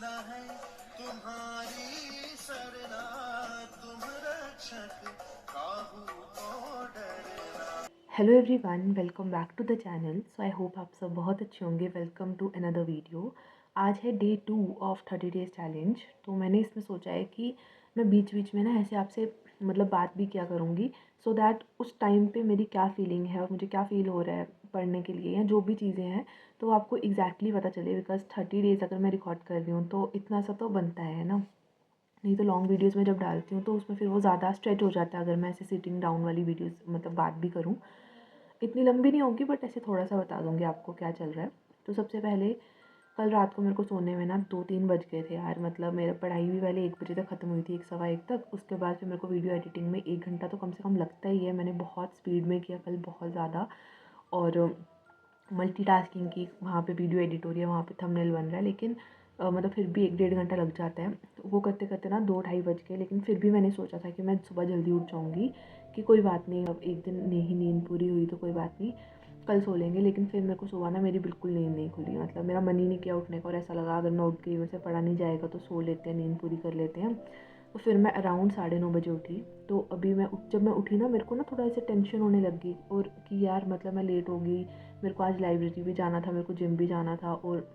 न है तुम्हारी सरना, तुम रक्षक काहू को डरना। Hello everyone, welcome back to the channel. So I hope आप सब बहुत अच्छे होंगे। Welcome to another video. आज है डे 2 ऑफ 30 डेज़ चैलेंज। तो मैंने इसमें सोचा है कि मैं बीच बीच में ना ऐसे आपसे बात भी किया करूँगी, सो दैट उस टाइम पे मेरी क्या फीलिंग है और मुझे क्या फ़ील हो रहा है पढ़ने के लिए या जो भी चीज़ें हैं, तो आपको एग्जैक्टली पता चले। बिकॉज 30 डेज़ अगर मैं रिकॉर्ड कर रही हूँ तो इतना सा तो बनता है ना। नहीं तो लॉन्ग वीडियोज़ में जब डालती हूँ तो उसमें फिर वो ज़्यादा स्ट्रेच हो जाता है अगर मैं ऐसे सिटिंग डाउन वाली वीडियोज़ बात भी करूँ। इतनी लंबी नहीं होगी बट ऐसे थोड़ा सा बता दूँगी आपको क्या चल रहा है। तो सबसे पहले कल रात को मेरे को सोने में ना 2-3 बज गए थे यार। मेरा पढ़ाई भी पहले 1 बजे तक ख़त्म हुई थी, 1 सवा 1 तक। उसके बाद फिर मेरे को वीडियो एडिटिंग में 1 घंटा तो कम से कम लगता ही है। मैंने बहुत स्पीड में किया कल, बहुत ज़्यादा। और मल्टीटास्किंग की, वहाँ पे वीडियो एडिट हो रही है, वहाँ पे थंबनेल बन रहा है, लेकिन फिर भी 1-1.5 घंटा लग जाता है। तो वो करते करते ना 2-2:30 बज गए। लेकिन फिर भी मैंने सोचा था कि मैं सुबह जल्दी उठ जाऊँगी, कि कोई बात नहीं, अब एक दिन नहीं नींद पूरी हुई तो कोई बात नहीं, कल सो लेंगे। लेकिन फिर मेरे को सुबह ना मेरी बिल्कुल नींद नहीं खुली। मेरा मन ही नहीं किया उठने का, और ऐसा लगा अगर मैं उठ गई, वैसे पढ़ा नहीं जाएगा तो सो लेते हैं, नींद पूरी कर लेते हैं। तो फिर मैं अराउंड 9:30 बजे उठी। तो अभी जब मैं उठी ना, मेरे को ना थोड़ा ऐसे टेंशन होने लगी, और कि यार मैं लेट हो गई। मेरे को आज लाइब्रेरी भी जाना था, मेरे को जिम भी जाना था, और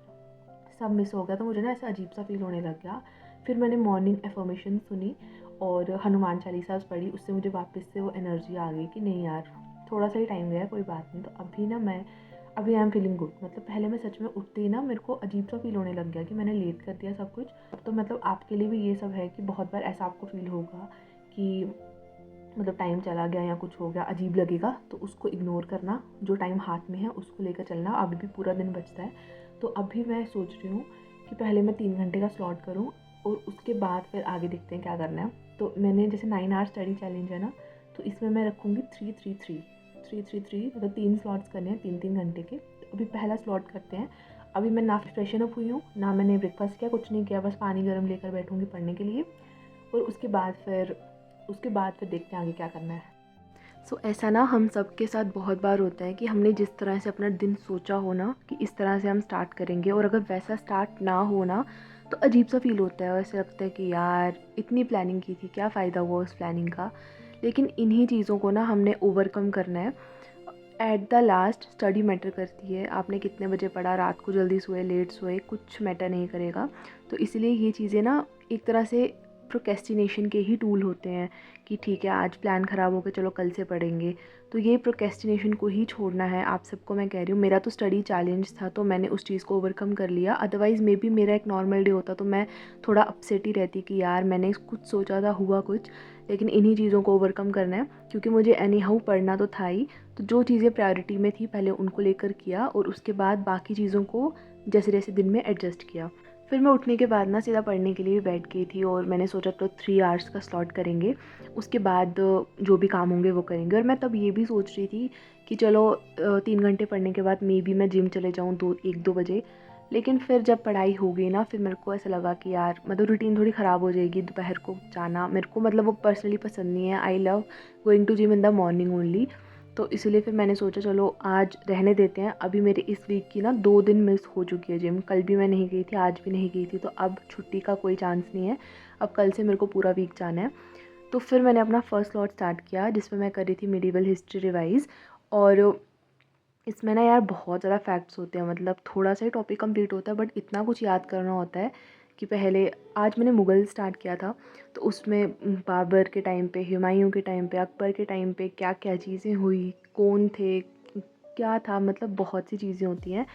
सब मिस हो गया। तो मुझे ना ऐसा अजीब सा फील होने लग गया। फिर मैंने मॉर्निंग एफर्मेशन सुनी और हनुमान चालीसा पढ़ी। उससे मुझे वापस से वो एनर्जी आ गई कि नहीं यार, थोड़ा सा ही टाइम गया, कोई बात नहीं। तो अभी आई एम फीलिंग गुड। पहले मैं सच में उठते ही ना मेरे को अजीब सा फील होने लग गया कि मैंने लेट कर दिया सब कुछ। तो आपके लिए भी ये सब है कि बहुत बार ऐसा आपको फील होगा कि टाइम चला गया या कुछ हो गया, अजीब लगेगा। तो उसको इग्नोर करना, जो टाइम हाथ में है उसको लेकर चलना। अभी भी पूरा दिन बचता है। तो अभी मैं सोच रही हूँ कि पहले मैं 3 घंटे का स्लॉट करूँ, और उसके बाद फिर आगे देखते हैं क्या करना है। तो मैंने जैसे 9 आवर स्टडी चैलेंज है ना, तो इसमें मैं रखूँगी 3-3-3 3 स्लॉट्स करने हैं 3-3 घंटे के। तो अभी पहला स्लॉट करते हैं। अभी मैं ना फ्रेशन अप हुई हूँ, ना मैंने ब्रेकफास्ट किया, कुछ नहीं किया, बस पानी गर्म लेकर बैठूँगी पढ़ने के लिए। और उसके बाद फिर देखते हैं आगे क्या करना है। ऐसा ना हम सब के साथ बहुत बार होता है कि हमने जिस तरह से अपना दिन सोचा हो ना कि इस तरह से हम स्टार्ट करेंगे, और अगर वैसा स्टार्ट ना हो ना, तो अजीब सा फील होता है। ऐसे लगता है कि यार इतनी प्लानिंग की थी, क्या फ़ायदा हुआ उस प्लानिंग का। लेकिन इन्हीं चीज़ों को ना हमने ओवरकम करना है। At the last study matter करती है। आपने कितने बजे पढ़ा, रात को जल्दी सोए, लेट सोए, कुछ मैटर नहीं करेगा। तो इसलिए ये चीज़ें ना एक तरह से प्रोक्रेस्टिनेशन के ही टूल होते हैं कि ठीक है आज प्लान ख़राब हो गया, चलो कल से पढ़ेंगे। तो ये प्रोक्रेस्टिनेशन को ही छोड़ना है आप सबको। मैं कह रही हूँ, मेरा तो स्टडी चैलेंज था तो मैंने उस चीज़ को ओवरकम कर लिया। अदरवाइज़ मे बी मेरा एक नॉर्मल डे होता तो मैं थोड़ा अपसेट ही रहती कि यार मैंने कुछ सोचा था, हुआ कुछ। लेकिन इन्हीं चीज़ों को ओवरकम करना है, क्योंकि मुझे एनी हाउ पढ़ना तो था ही। तो जो चीज़ें प्रायोरिटी में थी पहले उनको लेकर किया, और उसके बाद बाकी चीज़ों को जैसे जैसे दिन में एडजस्ट किया। फिर मैं उठने के बाद ना सीधा पढ़ने के लिए बैठ गई थी, और मैंने सोचा तो 3 आवर्स का स्लॉट करेंगे, उसके बाद जो भी काम होंगे वो करेंगे। और मैं तब ये भी सोच रही थी कि चलो 3 घंटे पढ़ने के बाद मे बी मैं जिम चले जाऊँ 1-2 बजे। लेकिन फिर जब पढ़ाई हो गई ना, फिर मेरे को ऐसा लगा कि यार रूटीन थोड़ी ख़राब हो जाएगी दोपहर को जाना। मेरे को वो पर्सनली पसंद नहीं है। I love going to gym in the morning only. तो इसलिए फिर मैंने सोचा चलो आज रहने देते हैं। अभी मेरे इस वीक की ना 2 दिन मिस हो चुकी है जिम। कल भी मैं नहीं गई थी, आज भी नहीं गई थी, तो अब छुट्टी का कोई चांस नहीं है। अब कल से मेरे को पूरा वीक जाना है। तो फिर मैंने अपना फर्स्ट स्लॉट स्टार्ट किया, जिसमें मैं कर रही थी मेडिवल हिस्ट्री रिवाइज़। और इसमें ना यार बहुत ज़्यादा फैक्ट्स होते हैं। थोड़ा सा ही टॉपिक कंप्लीट होता है, बट इतना कुछ याद करना होता है कि पहले आज मैंने मुग़ल स्टार्ट किया था। तो उसमें बाबर के टाइम पे, हुमायूं के टाइम पे, अकबर के टाइम पे क्या क्या चीज़ें हुई, कौन थे, क्या था, बहुत सी चीज़ें होती हैं।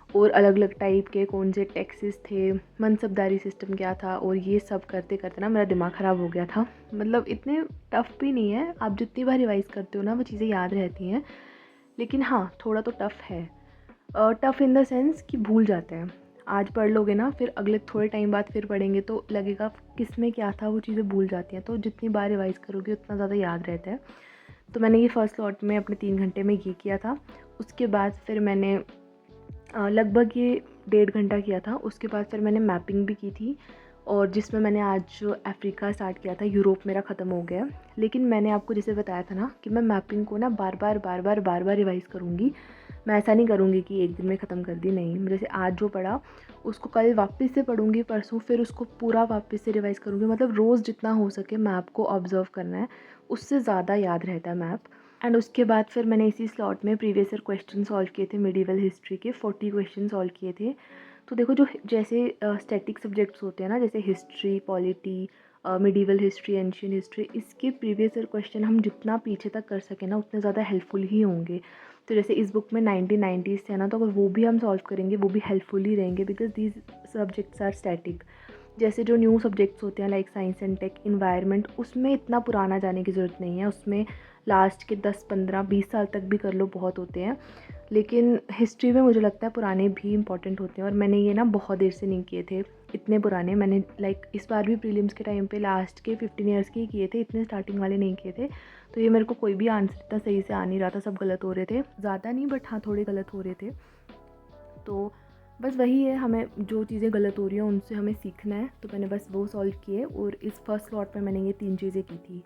और अलग अलग टाइप के कौन से टैक्सेस थे, मनसबदारी सिस्टम क्या था, और ये सब करते करते ना मेरा दिमाग ख़राब हो गया था। इतने टफ़ भी नहीं है, आप जितनी बार रिवाइज़ करते हो ना वो चीज़ें याद रहती हैं। लेकिन हाँ, थोड़ा तो टफ़ है। टफ़ इन द सेंस कि भूल जाते हैं। आज पढ़ लोगे ना, फिर अगले थोड़े टाइम बाद फिर पढ़ेंगे तो लगेगा किस में क्या था, वो चीज़ें भूल जाती हैं। तो जितनी बार रिवाइज़ करोगे उतना ज़्यादा याद रहता है। तो मैंने ये फर्स्ट स्लॉट में अपने 3 घंटे में ये किया था। उसके बाद फिर मैंने लगभग ये 1.5 घंटा किया था। उसके बाद फिर मैंने मैपिंग भी की थी, और जिसमें मैंने आज अफ्रीका स्टार्ट किया था। यूरोप मेरा ख़त्म हो गया, लेकिन मैंने आपको जैसे बताया था ना कि मैं मैपिंग को ना बार बार रिवाइज़ करूँगी। मैं ऐसा नहीं करूँगी कि एक दिन में ख़त्म कर दी, नहीं। जैसे आज जो पढ़ा उसको कल वापस से पढ़ूँगी, परसों फिर उसको पूरा वापस से रिवाइज़ करूँगी। मतलब रोज़ जितना हो सके मैप को ऑब्ज़र्व करना है, उससे ज़्यादा याद रहता है मैप। एंड उसके बाद फिर मैंने इसी स्लॉट में प्रीवियस ईयर क्वेश्चन सॉल्व किए थे, मिडिवल हिस्ट्री के 40 क्वेश्चन सॉल्व किए थे। तो देखो जो जैसे स्टैटिक सब्जेक्ट्स होते हैं ना, जैसे history, polity, medieval history, ancient history, इसके प्रीवियस ईयर क्वेश्चन हम जितना पीछे तक कर सकें ना उतने ज़्यादा हेल्पफुल ही होंगे। तो जैसे इस बुक में 1990s थे ना, तो अगर वो भी हम सॉल्व करेंगे वो भी हेल्पफुल ही रहेंगे, because these subjects are static. जैसे जो न्यू सब्जेक्ट्स होते हैं like science and tech, environment, उसमें इतना पुराना जाने की ज़रूरत नहीं है। उसमें लास्ट के 10, 15, 20 साल तक भी कर लो बहुत होते हैं। लेकिन हिस्ट्री में मुझे लगता है पुराने भी इंपॉर्टेंट होते हैं, और मैंने ये ना बहुत देर से नहीं किए थे इतने पुराने। मैंने लाइक इस बार भी प्रीलिम्स के टाइम पे लास्ट के 15 ईयर्स के ही किए थे, इतने स्टार्टिंग वाले नहीं किए थे। तो ये मेरे को कोई भी आंसर इतना सही से आ नहीं रहा था, सब गलत हो रहे थे। ज़्यादा नहीं बट हाँ थोड़े गलत हो रहे थे। तो बस वही है, हमें जो चीज़ें गलत हो रही हैं उनसे हमें सीखना है। तो मैंने बस वो सॉल्व किए, और इस फर्स्ट स्लॉट में मैंने ये 3 चीज़ें की थी।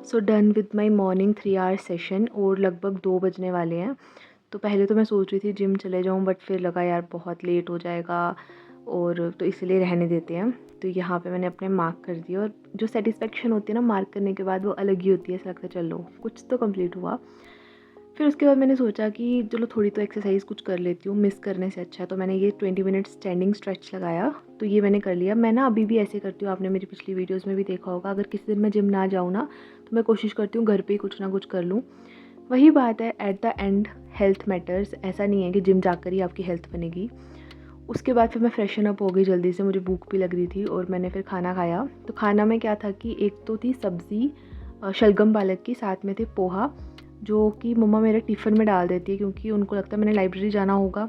So done with my morning 3 hour session, और लगभग 2 बजने वाले हैं। तो पहले तो मैं सोच रही थी जिम चले जाऊँ, बट फिर लगा यार बहुत लेट हो जाएगा, और तो इसलिए रहने देते हैं। तो यहाँ पे मैंने अपने मार्क कर दिए, और जो सेटिस्फेक्शन होती है ना मार्क करने के बाद, वो अलग ही होती है। ऐसा लगता है चलो कुछ तो कंप्लीट हुआ। फिर उसके बाद मैंने सोचा कि चलो थोड़ी तो एक्सरसाइज कुछ कर लेती हूँ, मिस करने से अच्छा है। तो मैंने ये 20 मिनट स्टैंडिंग स्ट्रेच लगाया, तो ये मैंने कर लिया। मैं ना अभी भी ऐसे करती हूँ, आपने मेरी पिछली वीडियोस में भी देखा होगा। अगर किसी दिन मैं जिम ना जाऊँ ना, तो मैं कोशिश करती हूँ घर पे ही कुछ ना कुछ कर लूँ। वही बात है, at the end health matters. ऐसा नहीं है कि जिम जाकर ही आपकी हेल्थ बनेगी। उसके बाद फिर मैं फ्रेशन अप हो गई जल्दी से, मुझे भूख भी लग रही थी, और मैंने फिर खाना खाया। तो खाना में क्या था कि एक तो थी सब्ज़ी शलगम पालक की, साथ में थे पोहा, जो कि मम्मा मेरे टिफ़िन में डाल देती है, क्योंकि उनको लगता है मैंने लाइब्रेरी जाना होगा,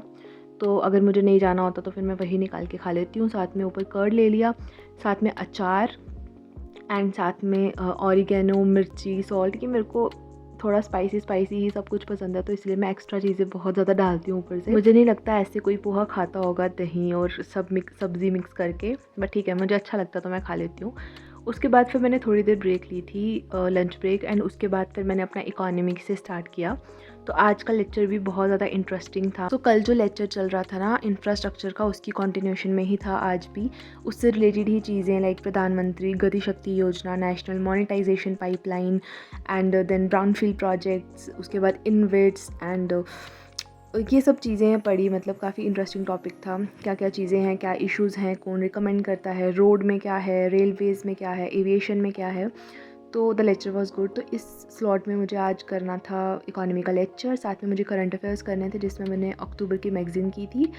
तो अगर मुझे नहीं जाना होता तो फिर मैं वही निकाल के खा लेती हूँ। साथ में ऊपर कर्ड ले लिया, साथ में अचार, एंड साथ में ऑरिगेनो, मिर्ची, सॉल्ट, कि मेरे को थोड़ा स्पाइसी ही सब कुछ पसंद है, तो इसलिए मैं एक्स्ट्रा चीज़ें बहुत ज़्यादा डालती हूँ ऊपर से। मुझे नहीं लगता ऐसे कोई पोहा खाता होगा दही और सब्ज़ी मिक्स करके, बट ठीक है, मुझे अच्छा लगता तो मैं खा लेती हूँ। उसके बाद फिर मैंने थोड़ी देर ब्रेक ली थी, लंच ब्रेक, एंड उसके बाद फिर मैंने अपना इकोनॉमिक से स्टार्ट किया। तो आज का लेक्चर भी बहुत ज़्यादा इंटरेस्टिंग था। तो कल जो लेक्चर चल रहा था ना इंफ्रास्ट्रक्चर का, उसकी कंटिन्यूएशन में ही था आज भी। उससे रिलेटेड ही चीज़ें लाइक प्रधानमंत्री गति शक्ति योजना, national monetisation pipeline, and then brownfield projects, उसके बाद इनवेट्स, एंड ये सब चीज़ें पढ़ी। मतलब काफ़ी इंटरेस्टिंग टॉपिक था। क्या क्या चीज़ें हैं, क्या इश्यूज़ हैं, कौन रिकमेंड करता है, रोड में क्या है, रेलवेज़ में क्या है, एविएशन में क्या है। तो द लेक्चर वॉज गुड। तो इस स्लॉट में मुझे आज करना था इकोनॉमी का लेक्चर, साथ में मुझे करंट अफेयर्स करने थे, जिसमें मैंने अक्टूबर की मैगज़ीन की थी,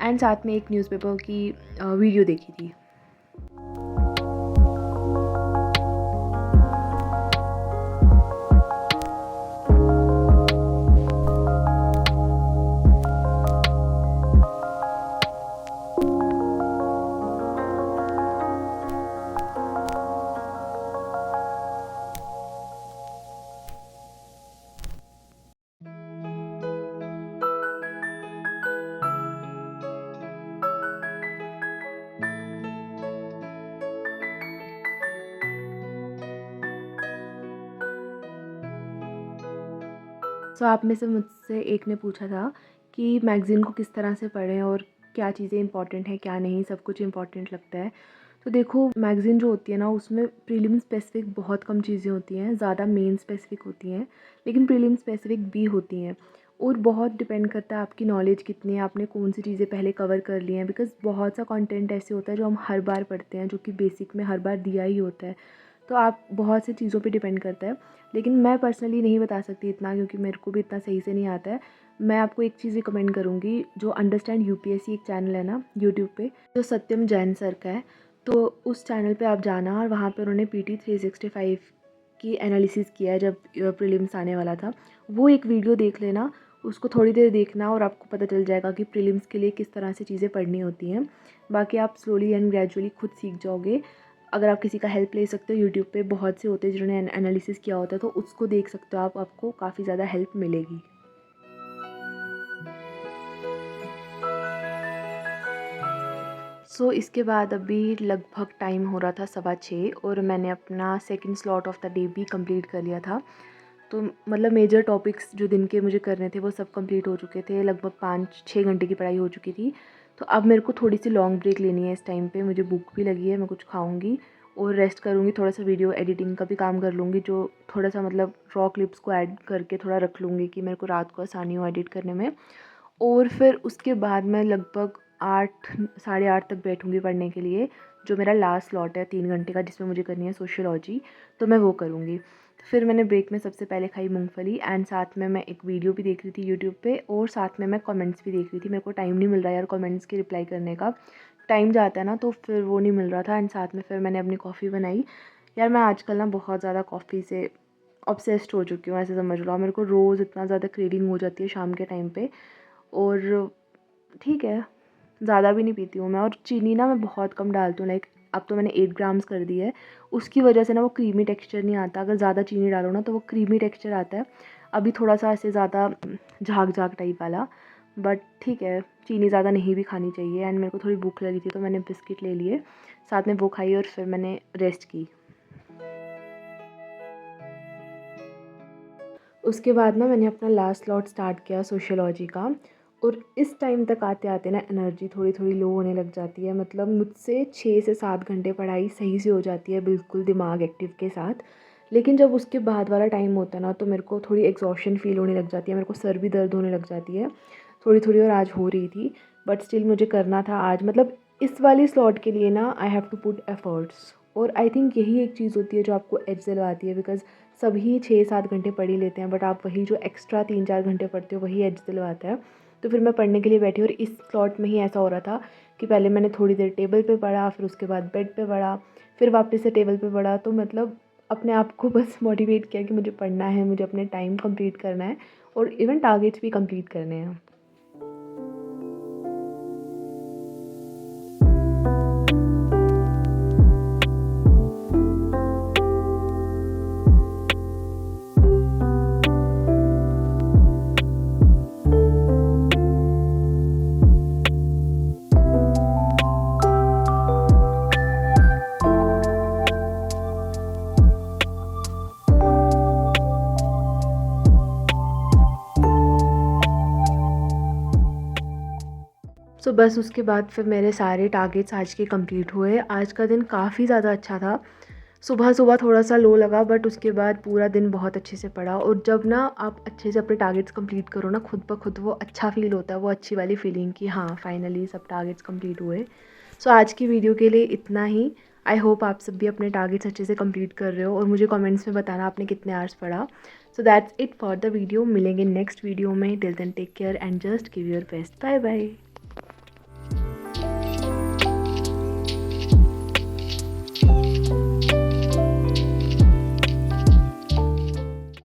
एंड साथ में एक न्यूज़पेपर की वीडियो देखी थी। सो आप में से मुझसे एक ने पूछा था कि मैगज़ीन को किस तरह से पढ़ें, और क्या चीज़ें इंपॉर्टेंट हैं, क्या नहीं, सब कुछ इंपॉर्टेंट लगता है। तो देखो मैगज़ीन जो होती है ना, उसमें प्रीलिम स्पेसिफ़िक बहुत कम चीज़ें होती हैं, ज़्यादा मेन स्पेसिफ़िक होती हैं, लेकिन प्रीलिम स्पेसिफ़िक भी होती हैं। और बहुत डिपेंड करता है आपकी नॉलेज कितनी है, आपने कौन सी चीज़ें पहले कवर कर ली हैं। बिकॉज़ बहुत सा कंटेंट ऐसे होता है जो हम हर बार पढ़ते हैं, जो कि बेसिक में हर बार दिया ही होता है। तो आप बहुत सी चीज़ों पे डिपेंड करता है, लेकिन मैं पर्सनली नहीं बता सकती इतना, क्योंकि मेरे को भी इतना सही से नहीं आता है। मैं आपको एक चीज़ रिकमेंड करूँगी, जो अंडरस्टैंड यूपीएससी एक चैनल है ना यूट्यूब पे, जो सत्यम जैन सर का है। तो उस चैनल पे आप जाना, और वहाँ पे उन्होंने पीटी 365 की एनालिसिस किया है जब प्रीलिम्स आने वाला था। वो एक वीडियो देख लेना, उसको थोड़ी देर देखना और आपको पता चल जाएगा कि प्रीलिम्स के लिए किस तरह से चीज़ें पढ़नी होती हैं। बाकी आप स्लोली एंड ग्रेजुअली खुद सीख जाओगे। अगर आप किसी का हेल्प ले सकते हो, यूट्यूब पे बहुत से होते हैं जिन्होंने एनालिसिस किया होता है, तो उसको देख सकते हो आप, आपको काफ़ी ज़्यादा हेल्प मिलेगी। इसके बाद अभी लगभग टाइम हो रहा था 6:15 और मैंने अपना second slot of the day भी कंप्लीट कर लिया था। तो मतलब मेजर टॉपिक्स जो दिन के मुझे करने थे वो सब कंप्लीट हो चुके थे। लगभग 5-6 घंटे की पढ़ाई हो चुकी थी। तो अब मेरे को थोड़ी सी लॉन्ग ब्रेक लेनी है इस टाइम पे। मुझे भूख भी लगी है, मैं कुछ खाऊंगी और रेस्ट करूँगी। थोड़ा सा वीडियो एडिटिंग का भी काम कर लूँगी, जो थोड़ा सा मतलब रॉ क्लिप्स को ऐड करके थोड़ा रख लूँगी कि मेरे को रात को आसानी हो एडिट करने में। और फिर उसके बाद मैं लगभग 8 साढ़े 8 तक बैठूँगी पढ़ने के लिए, जो मेरा लास्ट स्लॉट है 3 घंटे का, जिसमें मुझे करनी है सोशियोलॉजी। तो मैं वो करूँगी। फिर मैंने ब्रेक में सबसे पहले खाई मूंगफली एंड साथ में मैं एक वीडियो भी देख रही थी यूट्यूब पे और साथ में मैं कमेंट्स भी देख रही थी। मेरे को टाइम नहीं मिल रहा यार कमेंट्स की रिप्लाई करने का। टाइम जाता है ना, तो फिर वो नहीं मिल रहा था। एंड साथ में फिर मैंने अपनी कॉफ़ी बनाई। यार मैं आजकल ना बहुत ज़्यादा कॉफ़ी से ऑब्सेस्ड हो चुकी हूँ, ऐसे समझ लो। मेरे को रोज़ इतना ज़्यादा क्रेविंग हो जाती है शाम के टाइम पे। और ठीक है, ज़्यादा भी नहीं पीती हूँ मैं। और चीनी ना मैं बहुत कम डालती हूँ, लाइक अब तो मैंने 8 ग्राम्स कर दी है। उसकी वजह से ना वो क्रीमी टेक्सचर नहीं आता। अगर ज़्यादा चीनी डालो ना तो वो क्रीमी टेक्सचर आता है। अभी थोड़ा सा ऐसे ज़्यादा झाग झाग टाइप वाला, बट ठीक है, चीनी ज़्यादा नहीं भी खानी चाहिए। एंड मेरे को थोड़ी भूख लगी थी तो मैंने बिस्किट ले लिए, साथ में वो खाई और फिर मैंने रेस्ट की। उसके बाद ना मैंने अपना लास्ट स्लॉट स्टार्ट किया सोशियोलॉजी का। और इस टाइम तक आते आते ना एनर्जी थोड़ी थोड़ी लो होने लग जाती है। मतलब मुझसे 6 से 7 घंटे पढ़ाई सही से हो जाती है, बिल्कुल दिमाग एक्टिव के साथ। लेकिन जब उसके बाद वाला टाइम होता है ना, तो मेरे को थोड़ी एग्जॉशन फील होने लग जाती है। मेरे को सर भी दर्द होने लग जाती है थोड़ी थोड़ी, और आज हो रही थी। बट स्टिल मुझे करना था आज। मतलब इस वाली स्लॉट के लिए ना I have to put efforts. और आई थिंक यही एक चीज़ होती है जो आपको एज दिलवाती है। बिकॉज सभी 6-7 घंटे पढ़ ही लेते हैं, बट आप वही जो एक्स्ट्रा 3-4 घंटे पढ़ते हो वही एज दिलवाता है। तो फिर मैं पढ़ने के लिए बैठी और इस स्लॉट में ही ऐसा हो रहा था कि पहले मैंने थोड़ी देर टेबल पे पढ़ा, फिर उसके बाद बेड पे पढ़ा, फिर वापस से टेबल पे पढ़ा। तो मतलब अपने आप को बस मोटिवेट किया कि मुझे पढ़ना है, मुझे अपने टाइम कंप्लीट करना है और इवन टारगेट्स भी कंप्लीट करने हैं। बस उसके बाद फिर मेरे सारे टारगेट्स आज के कंप्लीट हुए। आज का दिन काफ़ी ज़्यादा अच्छा था। सुबह सुबह थोड़ा सा लो लगा, बट उसके बाद पूरा दिन बहुत अच्छे से पढ़ा। और जब ना आप अच्छे से अपने टारगेट्स कंप्लीट करो ना, खुद ब खुद वो अच्छा फ़ील होता है, वो अच्छी वाली फीलिंग कि हाँ फाइनली सब टारगेट्स कंप्लीट हुए। आज की वीडियो के लिए इतना ही। आई होप आप सब भी अपने टारगेट्स अच्छे से कंप्लीट कर रहे हो और मुझे कमेंट्स में बताना आपने कितने आवर्स पढ़ा। That's it for the video. मिलेंगे नेक्स्ट वीडियो में। Till then take care and just give your best. Bye bye.